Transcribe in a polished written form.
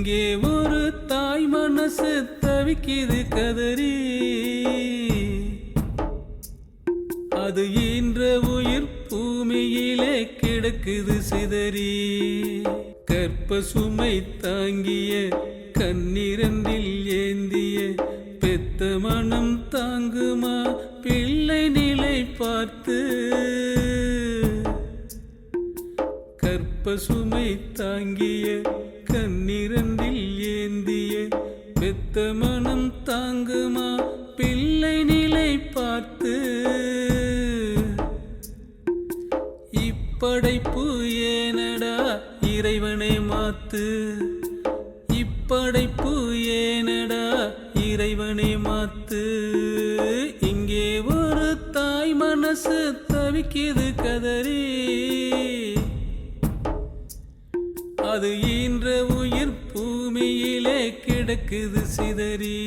இங்கே ஒரு தாய் மனசு தவிக்குது கதறி, அது ஈன்ற உயிர் பூமியிலே கிடக்குது சிதறி. கற்ப சுமை தாங்கிய கண்ணிரண்டில் ஏந்திய பெத்த மனம் தாங்குமா பிள்ளை நிலை பார்த்து? கற்ப சுமை தாங்கிய கண்ணிரண்டில் ஏந்திய பெத்த மனம் தாங்குமா பிள்ளை நிலை பார்த்து? இப்படைப்பு ஏனடா இறைவனை மாத்து, இப்படைப்பு ஏனடா இறைவனை மாத்து. இங்கே ஒரு தாய் மனசு தவிக்குது கதறி, அது ஈன்ற உயிர் பூமியிலே கிடக்குது சிதறி.